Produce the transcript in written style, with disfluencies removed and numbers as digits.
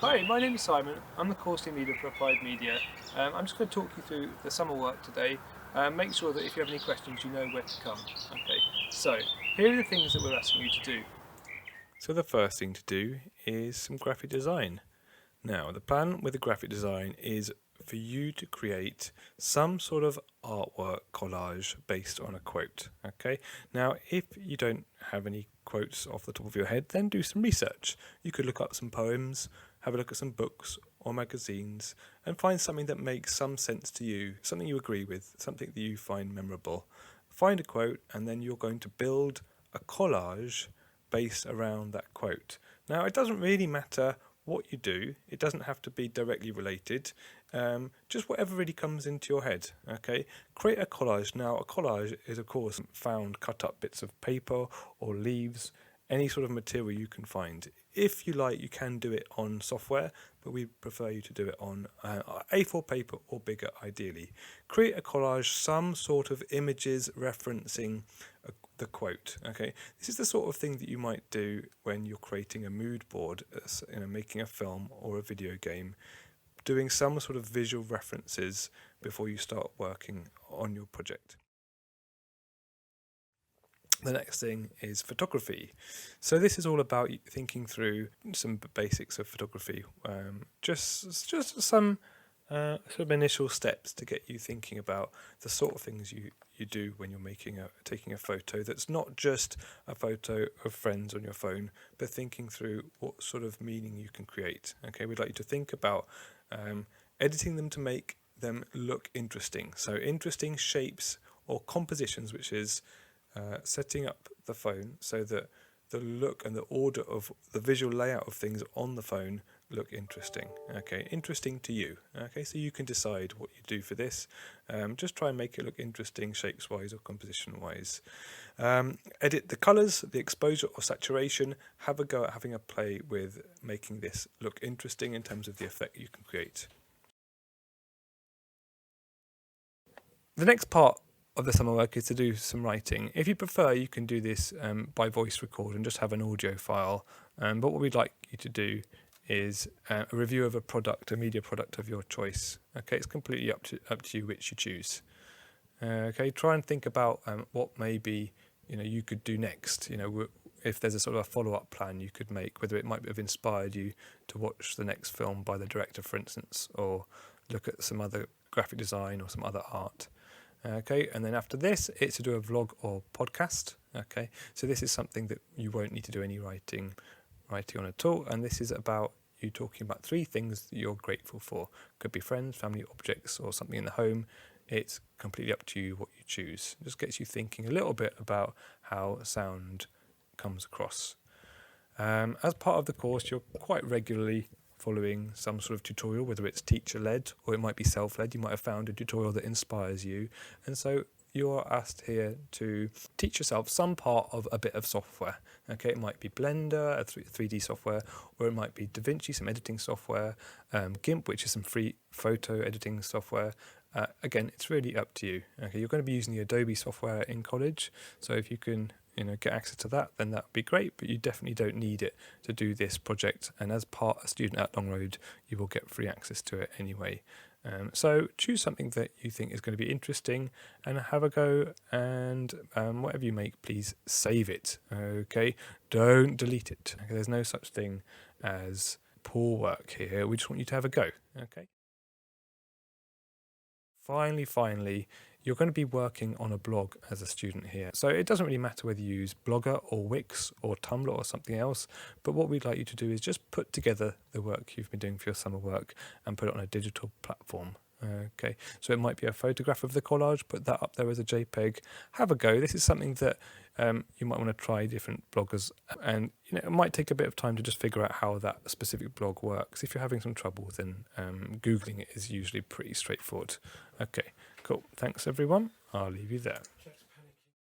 Hi, my name is Simon. I'm the course team leader for Applied Media. I'm just going to talk you through the summer work today. Make sure that if you have any questions, you know where to come. Okay, so here are the things that we're asking you to do. So the first thing to do is some graphic design. Now, the plan with the graphic design is for you to create some sort of artwork collage based on a quote. Okay. Now, if you don't have any quotes off the top of your head, then do some research. You could look up some poems, have a look at some books or magazines, and find something that makes some sense to you, something you agree with, something that you find memorable. Find a quote, and then you're going to build a collage based around that quote. Now, it doesn't really matter what you do, it doesn't have to be directly related, just whatever really comes into your head. Okay, create a collage. Now, a collage is, of course, found cut up bits of paper or leaves, any sort of material you can find. If you like, you can do it on software, but we prefer you to do it on A4 paper or bigger, ideally. Create a collage, some sort of images referencing the quote. Okay, this is the sort of thing that you might do when you're creating a mood board, making a film or a video game, doing some sort of visual references before you start working on your project. The next thing is photography. So this is all about thinking through some basics of photography, just some sort of initial steps to get you thinking about the sort of things you do when you're taking a photo that's not just a photo of friends on your phone, but thinking through what sort of meaning you can create. Okay, we'd like you to think about editing them to make them look interesting. So interesting shapes or compositions, which is setting up the phone so that the look and the order of the visual layout of things on the phone look interesting. Okay, interesting to you. Okay, so you can decide what you do for this. Just try and make it look interesting shapes wise or composition wise. Edit the colours, the exposure or saturation. Have a go at having a play with making this look interesting in terms of the effect you can create. The next part of the summer work is to do some writing. If you prefer, you can do this by voice record and just have an audio file. But what we'd like you to do is a review of a product, a media product of your choice. Okay, it's completely up to you which you choose. Okay, try and think about what maybe you could do next. If there's a sort of a follow-up plan you could make, whether it might have inspired you to watch the next film by the director, for instance, or look at some other graphic design or some other art. Okay, and then after this, it's to do a vlog or podcast. Okay, so this is something that you won't need to do any writing on at all, and this is about you talking about 3 things that you're grateful for. Could be friends, family, objects, or something in the home. It's completely up to you what you choose. It just gets you thinking a little bit about how sound comes across. As part of the course, you're quite regularly following some sort of tutorial, whether it's teacher-led or it might be self-led. You might have found a tutorial that inspires you, and so you are asked here to teach yourself some part of a bit of software. Okay, it might be Blender, a 3D software, or it might be DaVinci, some editing software, GIMP, which is some free photo editing software. Again, it's really up to you. Okay, you're going to be using the Adobe software in college, so if you can get access to that, then that would be great, but you definitely don't need it to do this project. And as a student at Longroad, you will get free access to it anyway. So choose something that you think is going to be interesting and have a go, and whatever you make, please save it. Okay, don't delete it. Okay? There's no such thing as poor work here. We just want you to have a go. Okay. Finally, you're going to be working on a blog as a student here. So it doesn't really matter whether you use Blogger or Wix or Tumblr or something else, but what we'd like you to do is just put together the work you've been doing for your summer work and put it on a digital platform. Okay, so it might be a photograph of the collage, put that up there as a JPEG, have a go. This is something that you might want to try different bloggers, and it might take a bit of time to just figure out how that specific blog works. If you're having some trouble, then Googling it is usually pretty straightforward. Okay, cool. Thanks everyone. I'll leave you there.